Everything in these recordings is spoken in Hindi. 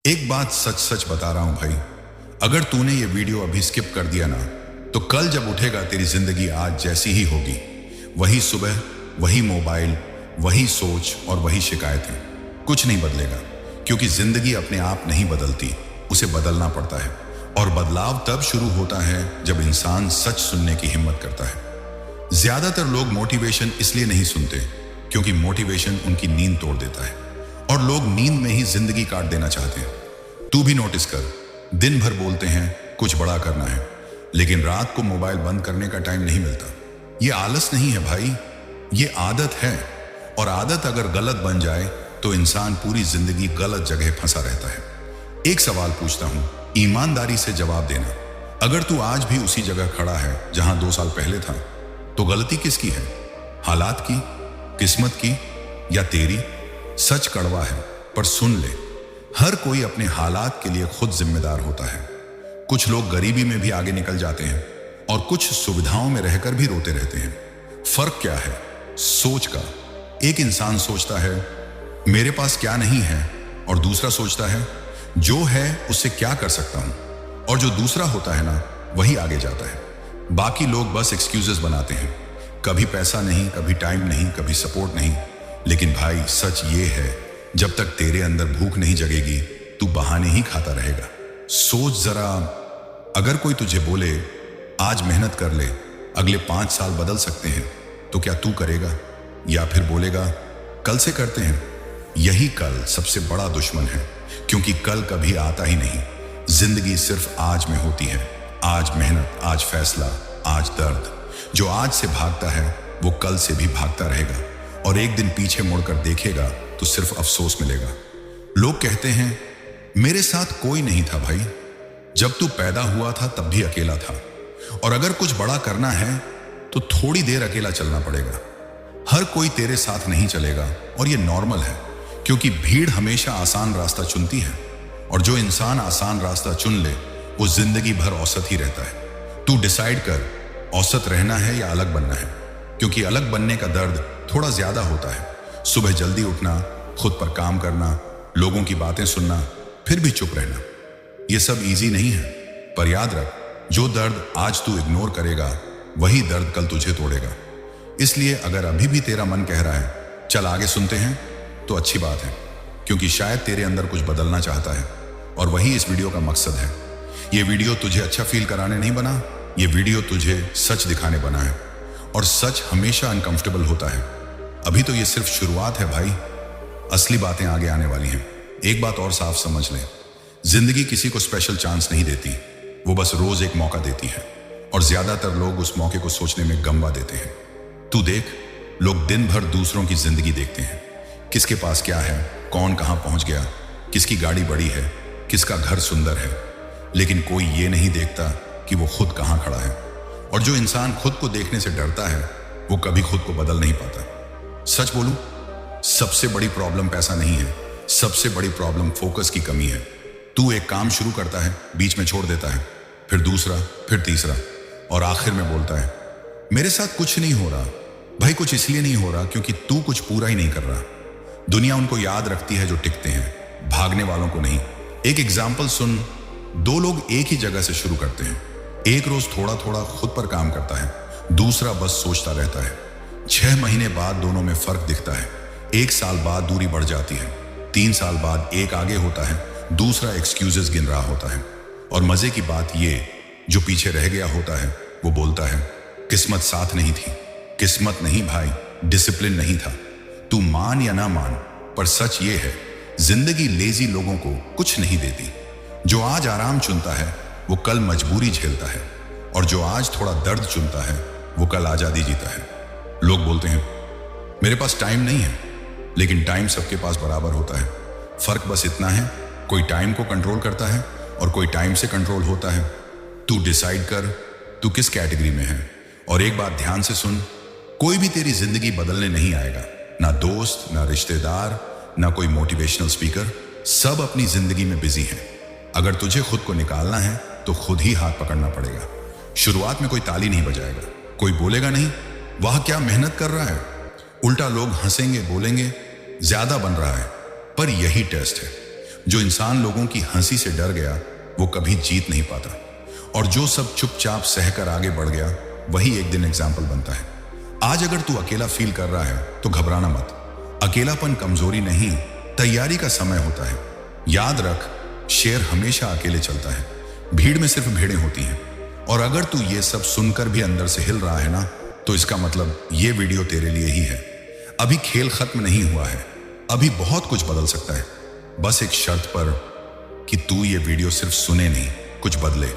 एक बात सच सच बता रहा हूं भाई, अगर तूने ये वीडियो अभी स्किप कर दिया ना, तो कल जब उठेगा तेरी जिंदगी आज जैसी ही होगी। वही सुबह, वही मोबाइल, वही सोच और वही शिकायतें। कुछ नहीं बदलेगा, क्योंकि जिंदगी अपने आप नहीं बदलती, उसे बदलना पड़ता है। और बदलाव तब शुरू होता है जब इंसान सच सुनने की हिम्मत करता है। ज्यादातर लोग मोटिवेशन इसलिए नहीं सुनते क्योंकि मोटिवेशन उनकी नींद तोड़ देता है, और लोग नींद में ही जिंदगी काट देना चाहते हैं। तू भी नोटिस कर, दिन भर बोलते हैं कुछ बड़ा करना है, लेकिन रात को मोबाइल बंद करने का टाइम नहीं मिलता। ये आलस नहीं है भाई, ये आदत है। और आदत अगर गलत बन जाए तो इंसान पूरी जिंदगी गलत जगह फंसा रहता है। एक सवाल पूछता हूं, ईमानदारी से जवाब देना। अगर तू आज भी उसी जगह खड़ा है जहां 2 साल पहले था, तो गलती किसकी है? हालात की, किस्मत की, या तेरी? सच कड़वा है, पर सुन ले, हर कोई अपने हालात के लिए खुद जिम्मेदार होता है। कुछ लोग गरीबी में भी आगे निकल जाते हैं और कुछ सुविधाओं में रहकर भी रोते रहते हैं। फर्क क्या है? सोच का। एक इंसान सोचता है मेरे पास क्या नहीं है, और दूसरा सोचता है जो है उससे क्या कर सकता हूं। और जो दूसरा होता है ना, वही आगे जाता है। बाकी लोग बस एक्सक्यूजेस बनाते हैं, कभी पैसा नहीं, कभी टाइम नहीं, कभी सपोर्ट नहीं। लेकिन भाई सच ये है, जब तक तेरे अंदर भूख नहीं जगेगी, तू बहाने ही खाता रहेगा। सोच जरा, अगर कोई तुझे बोले आज मेहनत कर ले, अगले 5 साल बदल सकते हैं, तो क्या तू करेगा? या फिर बोलेगा कल से करते हैं? यही कल सबसे बड़ा दुश्मन है, क्योंकि कल कभी आता ही नहीं। जिंदगी सिर्फ आज में होती है। आज मेहनत, आज फैसला, आज दर्द। जो आज से भागता है वो कल से भी भागता रहेगा, और एक दिन पीछे मुड़कर देखेगा तो सिर्फ अफसोस मिलेगा। लोग कहते हैं मेरे साथ कोई नहीं था भाई, जब तू पैदा हुआ था तब भी अकेला था। और अगर कुछ बड़ा करना है तो थोड़ी देर अकेला चलना पड़ेगा। हर कोई तेरे साथ नहीं चलेगा, और ये नॉर्मल है, क्योंकि भीड़ हमेशा आसान रास्ता चुनती है, और जो इंसान आसान रास्ता चुन ले वो जिंदगी भर औसत ही रहता है। तू डिसाइड कर, औसत रहना है या अलग बनना है, क्योंकि अलग बनने का दर्द थोड़ा ज्यादा होता है। सुबह जल्दी उठना, खुद पर काम करना, लोगों की बातें सुनना, फिर भी चुप रहना, ये सब इजी नहीं है। पर याद रख, जो दर्द आज तू इग्नोर करेगा, वही दर्द कल तुझे तोड़ेगा। इसलिए अगर अभी भी तेरा मन कह रहा है चल आगे सुनते हैं, तो अच्छी बात है, क्योंकि शायद तेरे अंदर कुछ बदलना चाहता है, और वही इस वीडियो का मकसद है। ये वीडियो तुझे अच्छा फील कराने नहीं बना, ये वीडियो तुझे सच दिखाने बना है, और सच हमेशा अनकंफर्टेबल होता है। अभी तो ये सिर्फ शुरुआत है भाई, असली बातें आगे आने वाली हैं। एक बात और साफ समझ ले, जिंदगी किसी को स्पेशल चांस नहीं देती, वो बस रोज एक मौका देती है, और ज्यादातर लोग उस मौके को सोचने में गंवा देते हैं। तू देख, लोग दिन भर दूसरों की जिंदगी देखते हैं, किसके पास क्या है, कौन कहां पहुंच गया, किसकी गाड़ी बड़ी है, किसका घर सुंदर है, लेकिन कोई ये नहीं देखता कि वो खुद कहां खड़ा है। और जो इंसान खुद को देखने से डरता है, वो कभी खुद को बदल नहीं पाता। सच बोलूं, सबसे बड़ी प्रॉब्लम पैसा नहीं है, सबसे बड़ी प्रॉब्लम फोकस की कमी है। तू एक काम शुरू करता है, बीच में छोड़ देता है, फिर दूसरा, फिर तीसरा, और आखिर में बोलता है मेरे साथ कुछ नहीं हो रहा। भाई कुछ इसलिए नहीं हो रहा क्योंकि तू कुछ पूरा ही नहीं कर रहा। दुनिया उनको याद रखती है जो टिकते हैं, भागने वालों को नहीं। एक एग्जाम्पल सुन, 2 लोग एक ही जगह से शुरू करते हैं। एक रोज थोड़ा थोड़ा खुद पर काम करता है, दूसरा बस सोचता रहता है। 6 महीने बाद दोनों में फर्क दिखता है। 1 साल बाद दूरी बढ़ जाती है, 3 साल बाद एक आगे होता है, दूसरा एक्सक्यूजेस गिन रहा होता है। और मजे की बात ये, जो पीछे रह गया होता है वो बोलता है किस्मत साथ नहीं थी। किस्मत नहीं भाई, डिसिप्लिन नहीं था। तू मान या ना मान, पर सच ये है, जिंदगी लेजी लोगों को कुछ नहीं देती। जो आज आराम चुनता है वो कल मजबूरी झेलता है, और जो आज थोड़ा दर्द चुनता है वो कल आजादी जीता है। लोग बोलते हैं मेरे पास टाइम नहीं है, लेकिन टाइम सबके पास बराबर होता है। फर्क बस इतना है, कोई टाइम को कंट्रोल करता है और कोई टाइम से कंट्रोल होता है। तू डिसाइड कर तू किस कैटेगरी में है। और एक बात ध्यान से सुन, कोई भी तेरी जिंदगी बदलने नहीं आएगा, ना दोस्त, ना रिश्तेदार, ना कोई मोटिवेशनल स्पीकर। सब अपनी जिंदगी में बिजी हैं। अगर तुझे खुद को निकालना है तो खुद ही हाथ पकड़ना पड़ेगा। शुरुआत में कोई ताली नहीं बजाएगा, कोई बोलेगा नहीं वह क्या मेहनत कर रहा है। उल्टा लोग हंसेंगे, बोलेंगे ज्यादा बन रहा है। पर यही टेस्ट है, जो इंसान लोगों की हंसी से डर गया वो कभी जीत नहीं पाता, और जो सब चुपचाप सहकर आगे बढ़ गया वही एक दिन एग्जाम्पल बनता है। आज अगर तू अकेला फील कर रहा है तो घबराना मत। अकेलापन कमजोरी नहीं, तैयारी का समय होता है। याद रख, शेर हमेशा अकेले चलता है, भीड़ में सिर्फ भेड़ें होती हैं। और अगर तू ये सब सुनकर भी अंदर से हिल रहा है ना, तो इसका मतलब ये वीडियो तेरे लिए ही है। अभी खेल खत्म नहीं हुआ है, अभी बहुत कुछ बदल सकता है। बस एक शर्त पर कि तू ये वीडियो सिर्फ सुने नहीं, कुछ बदले।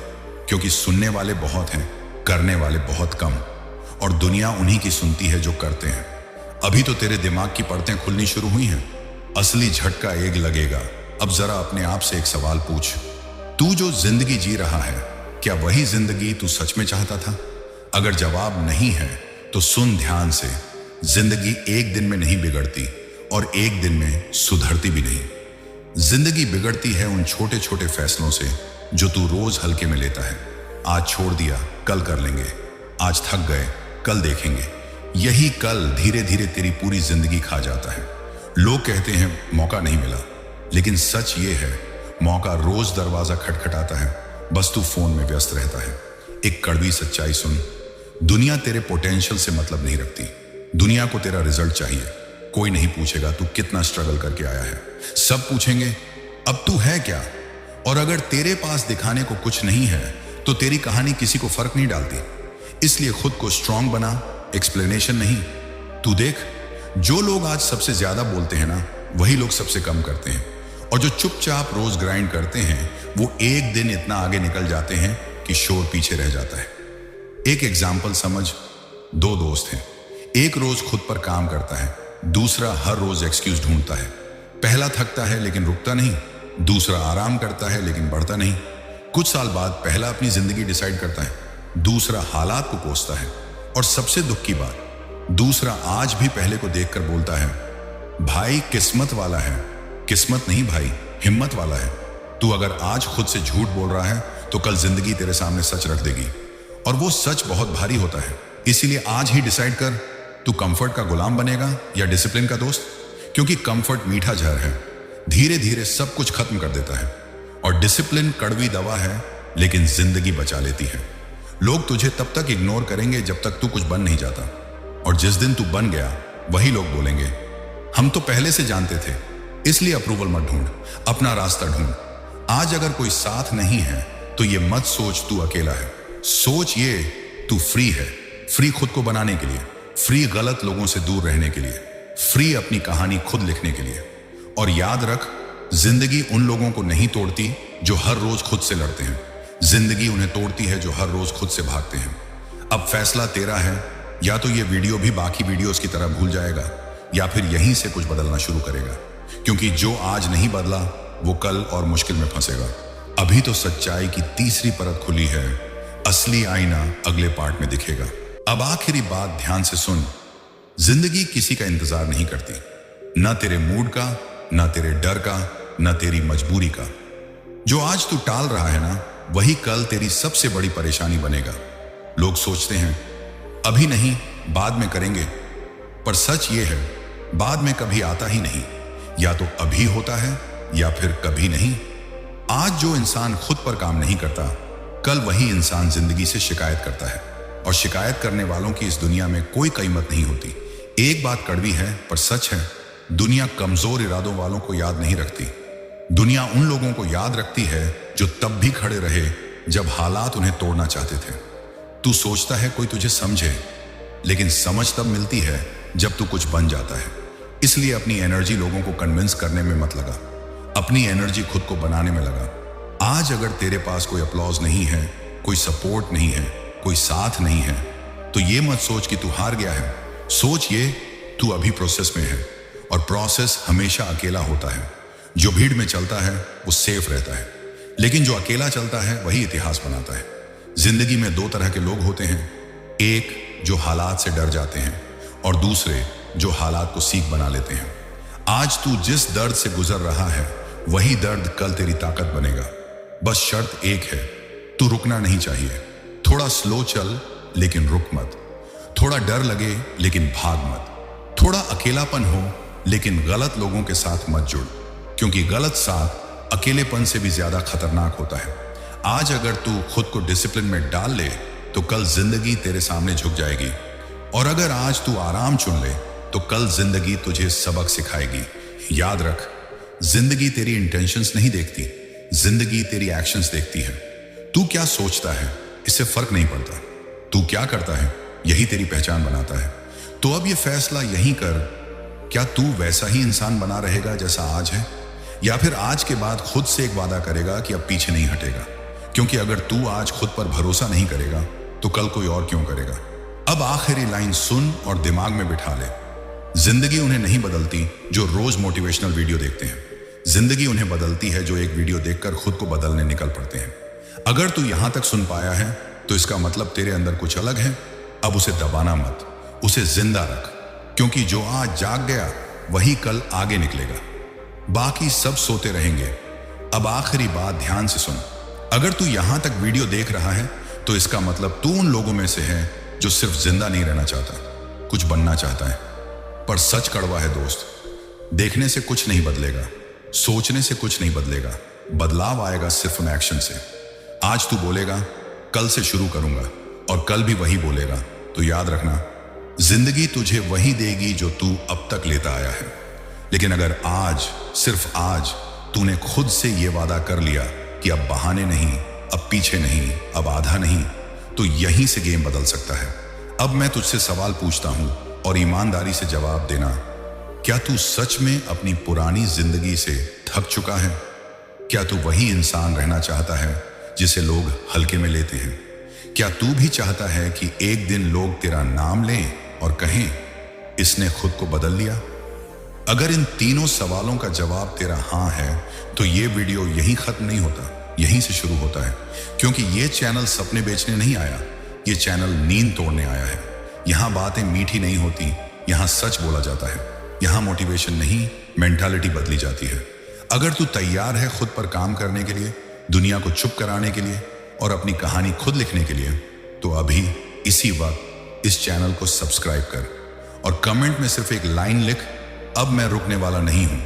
क्योंकि सुनने वाले बहुत हैं, करने वाले बहुत कम, और दुनिया उन्हीं की सुनती है जो करते हैं। अभी तो तेरे दिमाग की परतें खुलनी शुरू हुई हैं, असली झटका एक लगेगा। अब जरा अपने आप से एक सवाल पूछ, तू जो जिंदगी जी रहा है, क्या वही जिंदगी तू सच में चाहता था? अगर जवाब नहीं है तो सुन ध्यान से, जिंदगी एक दिन में नहीं बिगड़ती और एक दिन में सुधरती भी नहीं। जिंदगी बिगड़ती है उन छोटे छोटे फैसलों से जो तू रोज हल्के में लेता है। आज छोड़ दिया, कल कर लेंगे। आज थक गए, कल देखेंगे। यही कल धीरे धीरे तेरी पूरी जिंदगी खा जाता है। लोग कहते हैं मौका नहीं मिला, लेकिन सच ये है, मौका रोज दरवाजा खटखटाता है, बस तू फोन में व्यस्त रहता है। एक कड़वी सच्चाई सुन, दुनिया तेरे पोटेंशियल से मतलब नहीं रखती, दुनिया को तेरा रिजल्ट चाहिए। कोई नहीं पूछेगा तू कितना स्ट्रगल करके आया है, सब पूछेंगे अब तू है क्या। और अगर तेरे पास दिखाने को कुछ नहीं है तो तेरी कहानी किसी को फर्क नहीं डालती। इसलिए खुद को स्ट्रांग बना, एक्सप्लेनेशन नहीं। तू देख, जो लोग आज सबसे ज्यादा बोलते हैं ना, वही लोग सबसे कम करते हैं। और जो चुपचाप रोज ग्राइंड करते हैं वो एक दिन इतना आगे निकल जाते हैं कि शोर पीछे रह जाता है। एक एग्जाम्पल समझ, दो दोस्त हैं, एक रोज खुद पर काम करता है, दूसरा हर रोज एक्सक्यूज ढूंढता है। पहला थकता है लेकिन रुकता नहीं, दूसरा आराम करता है लेकिन बढ़ता नहीं। कुछ साल बाद पहला अपनी जिंदगी डिसाइड करता है, दूसरा हालात को कोसता है। और सबसे दुख की बात, दूसरा आज भी पहले को देखकर बोलता है, भाई किस्मत वाला है। किस्मत नहीं भाई, हिम्मत वाला है। तू अगर आज खुद से झूठ बोल रहा है तो कल जिंदगी तेरे सामने सच रख देगी, और वो सच बहुत भारी होता है। इसीलिए आज ही डिसाइड कर, तू कंफर्ट का गुलाम बनेगा या डिसिप्लिन का दोस्त। क्योंकि कंफर्ट मीठा जहर है, धीरे धीरे सब कुछ खत्म कर देता है, और डिसिप्लिन कड़वी दवा है लेकिन जिंदगी बचा लेती है। लोग तुझे तब तक इग्नोर करेंगे जब तक तू कुछ बन नहीं जाता, और जिस दिन तू बन गया वही लोग बोलेंगे, हम तो पहले से जानते थे। इसलिए अप्रूवल मत ढूंढ, अपना रास्ता ढूंढ। आज अगर कोई साथ नहीं है तो ये मत सोच तू अकेला है, सोच ये तू फ्री है। फ्री खुद को बनाने के लिए, फ्री गलत लोगों से दूर रहने के लिए, फ्री अपनी कहानी खुद लिखने के लिए। और याद रख, जिंदगी उन लोगों को नहीं तोड़ती जो हर रोज खुद से लड़ते हैं, जिंदगी उन्हें तोड़ती है जो हर रोज खुद से भागते हैं। अब फैसला तेरा है, या तो ये वीडियो भी बाकी वीडियोस की तरह भूल जाएगा, या फिर यहीं से कुछ बदलना शुरू करेगा। क्योंकि जो आज नहीं बदला वो कल और मुश्किल में फंसेगा। अभी तो सच्चाई की तीसरी परत खुली है, असली आईना अगले पार्ट में दिखेगा। अब आखिरी बात ध्यान से सुन, जिंदगी किसी का इंतजार नहीं करती, ना तेरे मूड का, ना तेरे डर का, ना तेरी मजबूरी का। जो आज तू टाल रहा है ना, वही कल तेरी सबसे बड़ी परेशानी बनेगा। लोग सोचते हैं अभी नहीं, बाद में करेंगे, पर सच ये है, बाद में कभी आता ही नहीं। या तो अभी होता है या फिर कभी नहीं। आज जो इंसान खुद पर काम नहीं करता, कल वही इंसान जिंदगी से शिकायत करता है, और शिकायत करने वालों की इस दुनिया में कोई कीमत नहीं होती। एक बात कड़वी है पर सच है, दुनिया कमजोर इरादों वालों को याद नहीं रखती। दुनिया उन लोगों को याद रखती है जो तब भी खड़े रहे जब हालात उन्हें तोड़ना चाहते थे। तू सोचता है कोई तुझे समझे, लेकिन समझ तब मिलती है जब तू कुछ बन जाता है। इसलिए अपनी एनर्जी लोगों को कन्विंस करने में मत लगा, अपनी एनर्जी खुद को बनाने में लगा। आज अगर तेरे पास कोई अप्लॉज नहीं है, कोई सपोर्ट नहीं है, कोई साथ नहीं है, तो ये मत सोच कि तू हार गया है। सोच ये, तू अभी प्रोसेस में है, और प्रोसेस हमेशा अकेला होता है। जो भीड़ में चलता है वो सेफ रहता है, लेकिन जो अकेला चलता है वही इतिहास बनाता है। जिंदगी में दो तरह के लोग होते हैं, एक जो हालात से डर जाते हैं, और दूसरे जो हालात को सीख बना लेते हैं। आज तू जिस दर्द से गुजर रहा है वही दर्द कल तेरी ताकत बनेगा। बस शर्त एक है, तू रुकना नहीं चाहिए। थोड़ा स्लो चल लेकिन रुक मत, थोड़ा डर लगे लेकिन भाग मत, थोड़ा अकेलापन हो लेकिन गलत लोगों के साथ मत जुड़, क्योंकि गलत साथ अकेलेपन से भी ज्यादा खतरनाक होता है। आज अगर तू खुद को डिसिप्लिन में डाल ले तो कल जिंदगी तेरे सामने झुक जाएगी, और अगर आज तू आराम चुन ले तो कल जिंदगी तुझे सबक सिखाएगी। याद रख, जिंदगी तेरी इंटेंशंस नहीं देखती, जिंदगी तेरी एक्शंस देखती है। तू क्या सोचता है इससे फर्क नहीं पड़ता, तू क्या करता है यही तेरी पहचान बनाता है। तो अब ये फैसला यहीं कर, क्या तू वैसा ही इंसान बना रहेगा जैसा आज है, या फिर आज के बाद खुद से एक वादा करेगा कि अब पीछे नहीं हटेगा। क्योंकि अगर तू आज खुद पर भरोसा नहीं करेगा तो कल कोई और क्यों करेगा। अब आखिरी लाइन सुन और दिमाग में बिठा ले, जिंदगी उन्हें नहीं बदलती जो रोज मोटिवेशनल वीडियो देखते हैं, जिंदगी उन्हें बदलती है जो एक वीडियो देखकर खुद को बदलने निकल पड़ते हैं। अगर तू यहां तक सुन पाया है तो इसका मतलब तेरे अंदर कुछ अलग है। अब उसे दबाना मत, उसे जिंदा रख, क्योंकि जो आज जाग गया वही कल आगे निकलेगा, बाकी सब सोते रहेंगे। अब आखिरी बात ध्यान से सुन, अगर तू यहां तक वीडियो देख रहा है तो इसका मतलब तू उन लोगों में से है जो सिर्फ जिंदा नहीं रहना चाहता, कुछ बनना चाहता है। पर सच कड़वा है दोस्त, देखने से कुछ नहीं बदलेगा, सोचने से कुछ नहीं बदलेगा, बदलाव आएगा सिर्फ उन एक्शन से। आज तू बोलेगा कल से शुरू करूंगा, और कल भी वही बोलेगा, तो याद रखना, जिंदगी तुझे वही देगी जो तू अब तक लेता आया है। लेकिन अगर आज, सिर्फ आज, तूने खुद से यह वादा कर लिया कि अब बहाने नहीं, अब पीछे नहीं, अब आधा नहीं, तो यहीं से गेम बदल सकता है। अब मैं तुझसे सवाल पूछता हूं और ईमानदारी से जवाब देना, क्या तू सच में अपनी पुरानी जिंदगी से थक चुका है? क्या तू वही इंसान रहना चाहता है जिसे लोग हल्के में लेते हैं? क्या तू भी चाहता है कि एक दिन लोग तेरा नाम लें और कहें इसने खुद को बदल लिया? अगर इन तीनों सवालों का जवाब तेरा हाँ है तो ये वीडियो यहीं खत्म नहीं होता, यहीं से शुरू होता है। क्योंकि ये चैनल सपने बेचने नहीं आया, ये चैनल नींद तोड़ने आया है। यहाँ बातें मीठी नहीं होती, यहाँ सच बोला जाता है। यहाँ मोटिवेशन नहीं, मेंटालिटी बदली जाती है। अगर तू तैयार है खुद पर काम करने के लिए, दुनिया को चुप कराने के लिए और अपनी कहानी खुद लिखने के लिए, तो अभी इसी वक्त इस चैनल को सब्सक्राइब कर और कमेंट में सिर्फ एक लाइन लिख, अब मैं रुकने वाला नहीं हूं।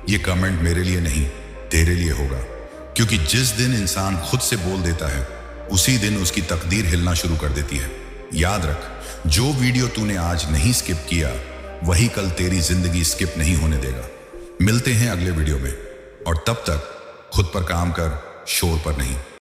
ये कमेंट मेरे लिए नहीं, तेरे लिए होगा। क्योंकि जिस दिन इंसान खुद से बोल देता है उसी दिन उसकी तकदीर हिलना शुरू कर देती है। याद रख, जो वीडियो तूने आज नहीं स्किप किया वही कल तेरी जिंदगी स्किप नहीं होने देगा। मिलते हैं अगले वीडियो में, और तब तक खुद पर काम कर, शोर पर नहीं।